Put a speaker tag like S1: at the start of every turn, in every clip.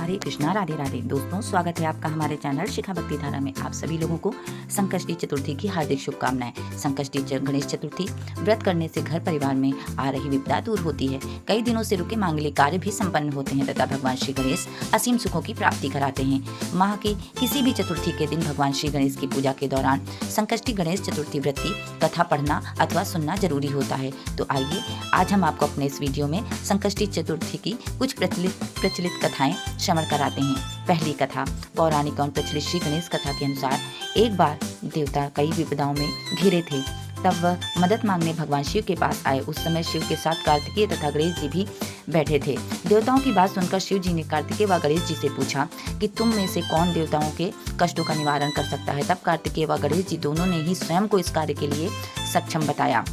S1: हरे कृष्णा, राधे राधे। दोस्तों, स्वागत है आपका हमारे चैनल शिखा भक्ति धारा में। आप सभी लोगों को संकष्टी चतुर्थी की हार्दिक शुभकामनाएं। संकष्टी गणेश चतुर्थी व्रत करने से घर परिवार में आ रही विपदा दूर होती है। कई दिनों से रुके मांगलिक कार्य भी संपन्न होते हैं तथा भगवान श्री गणेश असीम सुखों की प्राप्ति कराते हैं। माह की किसी भी चतुर्थी के दिन भगवान श्री गणेश की पूजा के दौरान संकष्टी गणेश चतुर्थी व्रत की कथा पढ़ना अथवा सुनना जरूरी होता है। तो आइए आज हम आपको अपने इस वीडियो में संकष्टी चतुर्थी की कुछ प्रचलित कथाएं श्रवण कराते हैं। पहली कथा पौराणिक और प्रचलित श्री गणेश कथा के अनुसार, एक बार देवता कई विपदाओं में घिरे थे। तब वह मदद मांगने भगवान शिव के पास आए। उस समय शिव के साथ कार्तिकेय तथा गणेश जी भी बैठे थे। देवताओं की बात सुनकर शिव जी ने कार्तिकेय व गणेश जी से पूछा कि तुम में से कौन देवताओं के कष्टों का निवारण कर सकता है। तब कार्तिकेय व गणेश जी दोनों ने ही स्वयं को इस कार्य के लिए सक्षम बताया।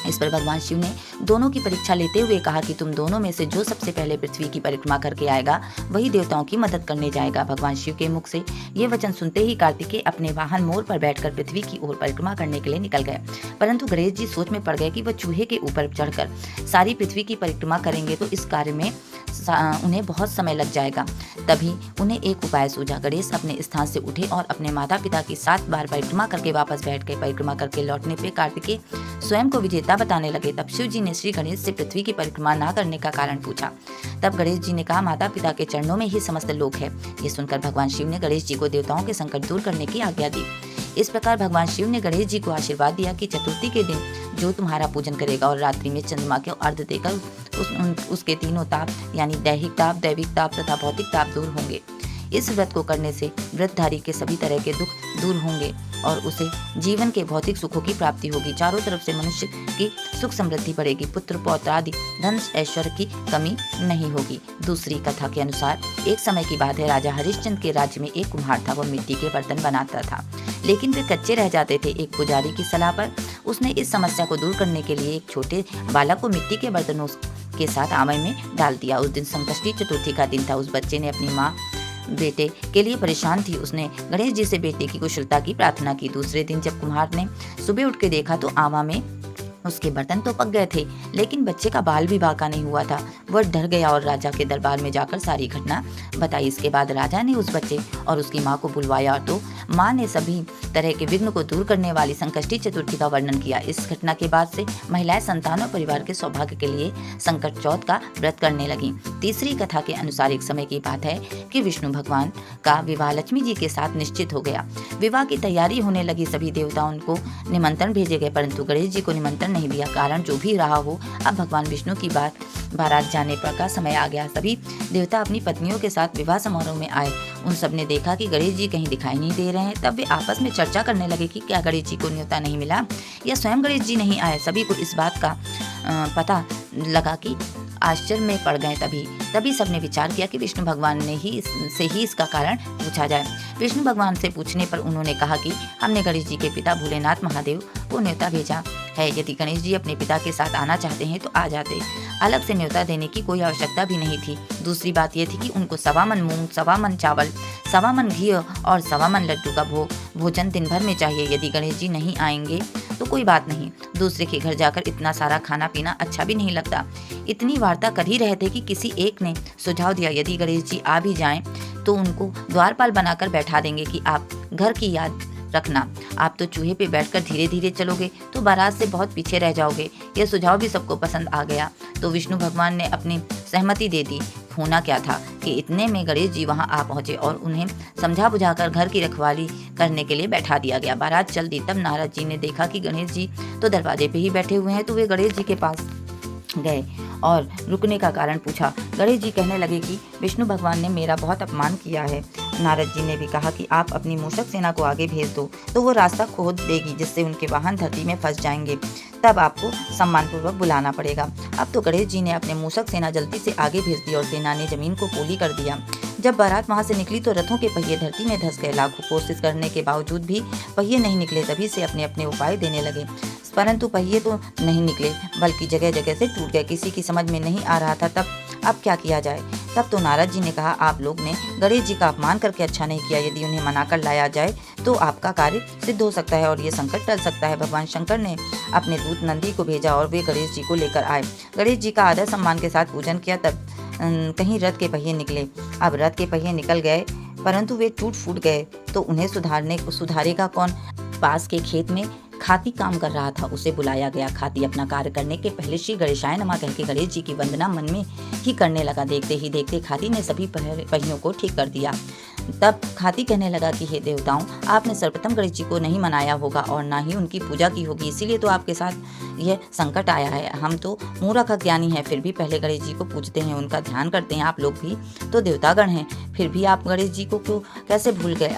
S1: इस पर भगवान शिव ने दोनों की परीक्षा लेते हुए कहा कि तुम दोनों में से जो सबसे पहले पृथ्वी की परिक्रमा करके आएगा वही देवताओं की मदद करने जाएगा। भगवान शिव के मुख से ये वचन सुनते ही कार्तिकेय अपने वाहन मोर पर बैठकर पृथ्वी की ओर परिक्रमा करने के लिए निकल गए। परंतु गणेश जी सोच में पड़ गए कि वह चूहे के ऊपर चढ़कर सारी पृथ्वी की परिक्रमा करेंगे तो इस कार्य में उन्हें बहुत समय लग जाएगा। तभी उन्हें एक उपाय सूझा। गणेश अपने स्थान से उठे और अपने माता पिता की 7 बार परिक्रमा करके वापस बैठ गए। परिक्रमा करके लौटने पे कार्तिकेय स्वयं को विजेता बताने लगे। तब शिव जी ने श्री गणेश से पृथ्वी की परिक्रमा न करने का कारण पूछा। तब गणेश जी ने कहा, माता पिता के चरणों में ही समस्त लोक है। ये सुनकर भगवान शिव ने गणेश जी को देवताओं के संकट दूर करने की आज्ञा दी। इस प्रकार भगवान शिव ने गणेश जी को आशीर्वाद दिया कि चतुर्थी के दिन जो तुम्हारा पूजन करेगा और रात्रि में चंद्रमा के अर्घ्य देकर उसके तीनों ताप यानी दैहिक ताप, दैविक ताप तथा भौतिक ताप दूर होंगे। इस व्रत को करने से व्रतधारी के सभी तरह के दुख दूर होंगे और उसे जीवन के भौतिक सुखों की प्राप्ति होगी। चारों तरफ से मनुष्य की सुख समृद्धि बढ़ेगी। पुत्र पौत्र आदि धन ऐश्वर्य की कमी नहीं होगी। दूसरी कथा के अनुसार, एक समय की बात है, राजा हरिश्चंद्र के राज्य में एक कुम्हार था। वह मिट्टी के बर्तन बनाता था लेकिन वे कच्चे रह जाते थे। एक पुजारी की सलाह पर उसने इस समस्या को दूर करने के लिए एक छोटे बालक को मिट्टी के बर्तनों के साथ आमय में डाल दिया। उस दिन संकष्टी चतुर्थी का दिन था। उस बच्चे ने अपनी माँ बेटे के लिए परेशान थी। उसने गणेश जी से बेटे की कुशलता की प्रार्थना की। दूसरे दिन जब कुम्हार ने सुबह उठ के देखा तो आवा में उसके बर्तन तो पक गए थे लेकिन बच्चे का बाल भी बाका नहीं हुआ था। वह डर गया और राजा के दरबार में जाकर सारी घटना बताई। इसके बाद राजा ने उस बच्चे और उसकी माँ को बुलवाया तो माँ ने सभी तरह के विघ्न को दूर करने वाली संकष्टी चतुर्थी का वर्णन किया। इस घटना के बाद से महिलाएं संतान और परिवार के सौभाग्य के लिए संकट चौथ का व्रत करने लगी। तीसरी कथा के अनुसार, एक समय की बात है कि विष्णु भगवान का विवाह लक्ष्मी जी के साथ निश्चित हो गया। विवाह की तैयारी होने लगी। सभी देवताओं को निमंत्रण भेजे गए परंतु गणेश जी को निमंत्रण नहीं दिया। कारण जो भी रहा हो, अब भगवान विष्णु की बारात जाने पर का समय आ गया। सभी देवता अपनी पत्नियों के साथ विवाह समारोह में आए। उन सब ने देखा कि गणेश जी कहीं दिखाई नहीं दे रहे हैं। तब वे आपस में चर्चा करने लगे कि क्या गणेश जी को न्योता नहीं मिला या स्वयं गणेश जी नहीं आए। सभी को इस बात का पता लगा कि आश्चर्य में पड़ गए। तभी सबने विचार किया कि विष्णु भगवान ने से ही इसका कारण पूछा जाए। विष्णु भगवान से पूछने पर उन्होंने कहा कि हमने गणेश जी के पिता भोलेनाथ महादेव को न्योता भेजा है। यदि गणेश जी अपने पिता के साथ आना चाहते हैं तो आ जाते। अलग से न्योता देने की कोई आवश्यकता भी नहीं थी। दूसरी बात यह थी कि उनको 1.25 मन मूंग, 1.25 मन चावल, 1.25 मन घी और 1.25 मन लड्डू का भोजन दिन भर में चाहिए। यदि गणेश जी नहीं आएंगे तो कोई बात नहीं, दूसरे के घर जाकर इतना सारा खाना पीना अच्छा भी नहीं लगता। इतनी वार्ता कर ही रहे थे कि किसी एक ने सुझाव दिया, यदि गणेश जी आ भी जाएं तो उनको द्वारपाल बनाकर बैठा देंगे कि आप घर की याद रखना। आप तो चूहे पे बैठकर धीरे धीरे चलोगे तो बारात से बहुत पीछे रह जाओगे। यह सुझाव भी सबको पसंद आ गया तो विष्णु भगवान ने अपनी सहमति दे दी। होना क्या था कि इतने में गणेश जी वहां आ पहुंचे और उन्हें समझा बुझाकर घर की रखवाली करने के लिए बैठा दिया गया। बारात चल दी। तब नारद जी ने देखा कि गणेश जी तो दरवाजे पे ही बैठे हुए हैं तो वे गणेश जी के पास गए और रुकने का कारण पूछा। गणेश जी कहने लगे कि विष्णु भगवान ने मेरा बहुत अपमान किया है। नारद जी ने भी कहा कि आप अपनी मूषक सेना को आगे भेज दो तो वो रास्ता खोद देगी जिससे उनके वाहन धरती में फंस जाएंगे। तब आपको सम्मानपूर्वक बुलाना पड़ेगा। अब तो गणेश जी ने अपने मूषक सेना जल्दी से आगे भेज दी और सेना ने जमीन को पोली कर दिया। जब बारात वहां से निकली तो रथों के पहिए धरती में धंस गए। लाखों कोशिश करने के बावजूद भी पहिए नहीं निकले। तभी से अपने अपने उपाय देने लगे परंतु पहिए तो नहीं निकले बल्कि जगह जगह से टूट गए। किसी की समझ में नहीं आ रहा था तब अब क्या किया जाए। तब तो नारद जी ने कहा, आप लोग ने गणेश जी का अपमान करके अच्छा नहीं किया। यदि उन्हें मनाकर लाया जाए तो आपका कार्य सिद्ध हो सकता है और ये संकट टल सकता है। भगवान शंकर ने अपने दूत नंदी को भेजा और वे गणेश जी को लेकर आए। गणेश जी का आदर सम्मान के साथ पूजन किया। तब कहीं रथ के पहिए निकले। अब रथ के पहिए निकल गए परंतु वे टूट फूट गए तो उन्हें सुधारेगा कौन। पास के खेत में खाती काम कर रहा था, उसे बुलाया गया। खाती अपना कार्य करने के पहले श्री गणेशाय नमः कह के गणेश जी की वंदना मन में ही करने लगा। देखते ही देखते खाती ने सभी पहियों को ठीक कर दिया। तब खाती कहने लगा कि हे देवताओं, आपने सर्वप्रथम गणेश जी को नहीं मनाया होगा और ना ही उनकी पूजा की होगी, इसीलिए तो आपके साथ यह संकट आया है। हम तो मूर्ख ज्ञानी हैं, फिर भी पहले गणेश जी को पूजते हैं, उनका ध्यान करते हैं। आप लोग भी तो देवतागण हैं, फिर भी आप गणेश जी को क्यों कैसे भूल गए।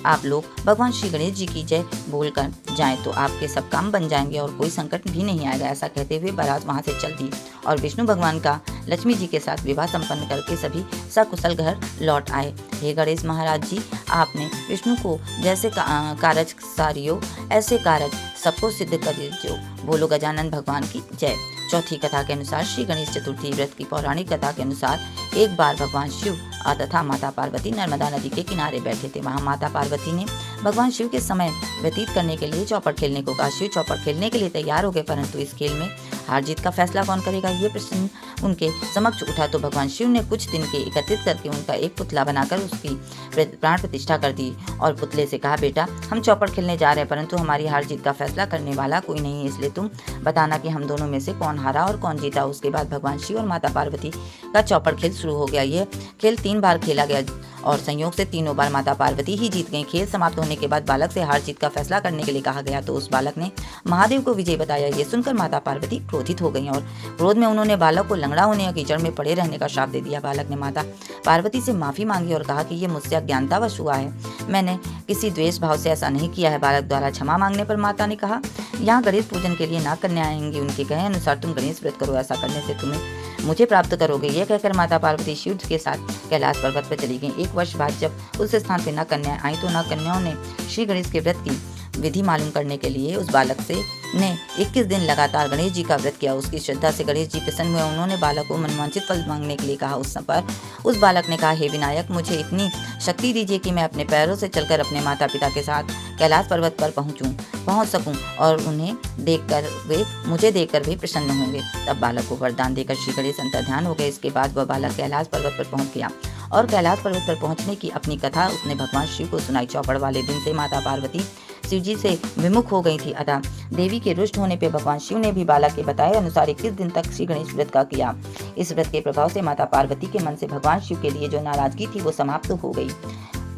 S1: आप लोग भगवान श्री गणेश जी की जय बोलकर जाएं तो आपके सब काम बन जाएंगे और कोई संकट भी नहीं आएगा। ऐसा कहते हुए बारात वहां से चल दी और विष्णु भगवान का लक्ष्मी जी के साथ विवाह संपन्न करके सभी सकुशल घर लौट आए। हे गणेश महाराज जी, आपने विष्णु को जैसे कारज सारियो ऐसे कारज सबको सिद्ध करियो। बोलो गजानन भगवान की जय। चौथी कथा के अनुसार श्री गणेश चतुर्थी व्रत की पौराणिक कथा के अनुसार एक बार भगवान शिव तथा माता पार्वती नर्मदा नदी के किनारे बैठे थे। वहां माता पार्वती ने भगवान शिव के समय व्यतीत करने के लिए चौपट खेलने को कहा। शिव चौपट खेलने के लिए तैयार हो गए, परंतु इस खेल में हार जीत का फैसला कौन करेगा, ये प्रश्न उनके समक्ष उठा। तो भगवान शिव ने कुछ दिन के एकत्रित करके उनका एक पुतला बनाकर उसकी प्राण प्रतिष्ठा कर दी और पुतले से कहा, बेटा हम चौपट खेलने जा रहे हैं, परंतु हमारी हार जीत का फैसला करने वाला कोई नहीं है, इसलिए तुम बताना कि हम दोनों में से कौन हारा और कौन जीता। उसके बाद भगवान शिव और माता पार्वती का चौपट खेल शुरू हो गया। यह खेल 3 बार खेला गया और संयोग से तीनों बार माता पार्वती ही जीत गईं। खेल समाप्त होने के बाद बालक से हार जीत का फैसला करने के लिए कहा गया तो उस बालक ने महादेव को विजय बताया। ये सुनकर माता पार्वती क्रोधित हो गईं और क्रोध में उन्होंने बालक को लंगड़ा होने और कीचड़ में पड़े रहने का श्राप दे दिया। बालक ने माता पार्वती से माफी मांगी और कहा कि ये मुझसे अज्ञानतावश हुआ है, मैंने किसी द्वेष भाव से ऐसा नहीं किया है। बालक द्वारा क्षमा मांगने पर माता ने कहा, यहाँ गणेश पूजन के लिए नाग कन्या आएंगी, उनके कहे अनुसार तुम गणेश व्रत करो, ऐसा करने से तुम्हें मुझे प्राप्त करोगे। यह कहकर माता पार्वती शिव के साथ कैलाश पर्वत पर चली गईं। 1 वर्ष बाद जब उस स्थान पर नाग कन्याएं आई तो नाग कन्याओं ने श्री गणेश के व्रत की विधि मालूम करने के लिए उस बालक से ने 21 दिन लगातार गणेश जी का व्रत किया। उसकी श्रद्धा से गणेश जी प्रसन्न हुए। उन्होंने बालक को मनवांछित फल मांगने के लिए कहा। उस समय उस बालक ने कहा, हे विनायक, मुझे इतनी शक्ति दीजिए कि मैं अपने पैरों से चलकर अपने माता पिता के साथ कैलाश पर्वत पर पहुंच सकूं और उन्हें देखकर वे मुझे देखकर भी प्रसन्न होंगे। तब बालक को वरदान देकर श्री गणेश अंतर्ध्यान हो गए। इसके बाद वह बालक कैलाश पर्वत पर पहुंच गया और कैलाश पर्वत पर पहुंचने की अपनी कथा उसने भगवान शिव को सुनाई। चौपड़ वाले दिन से माता पार्वती शिव जी से विमुख हो गई थी, अतः देवी के रुष्ट होने पर भगवान शिव ने भी बालक के बताए अनुसार 21 दिन तक श्री गणेश व्रत का किया। इस व्रत के प्रभाव से माता पार्वती के मन से भगवान शिव के लिए जो नाराजगी थी वो समाप्त हो गई।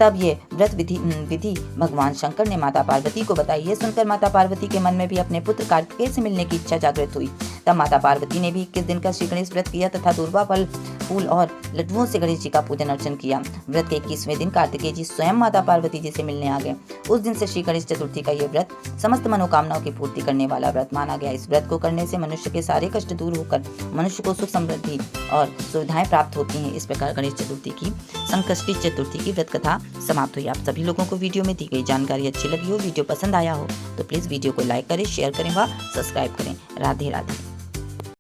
S1: तब ये व्रत विधि भगवान शंकर ने माता पार्वती को बताई। ये सुनकर माता पार्वती के मन में भी अपने पुत्र कार्तिकेय से मिलने की इच्छा जागृत हुई। तब माता पार्वती ने भी 21 दिन का श्री गणेश व्रत किया तथा दूर्वा फल फूल और लड्डुओं से गणेश जी का पूजन अर्चन किया। व्रत के 21वें दिन कार्तिकेय जी स्वयं माता पार्वती जी से मिलने आ गए। उस दिन से श्री गणेश चतुर्थी का यह व्रत समस्त मनोकामनाओं की पूर्ति करने वाला व्रत माना गया। इस व्रत को करने से मनुष्य के सारे कष्ट दूर होकर मनुष्य को सुख समृद्धि और सुविधाएं प्राप्त होती हैं। इस प्रकार गणेश चतुर्थी की संकष्टी चतुर्थी की व्रत कथा समाप्त हुई। आप सभी लोगों को वीडियो में दी गई जानकारी अच्छी लगी हो, वीडियो पसंद आया हो तो प्लीज वीडियो को लाइक करें, शेयर करें व सब्सक्राइब करें। राधे राधे।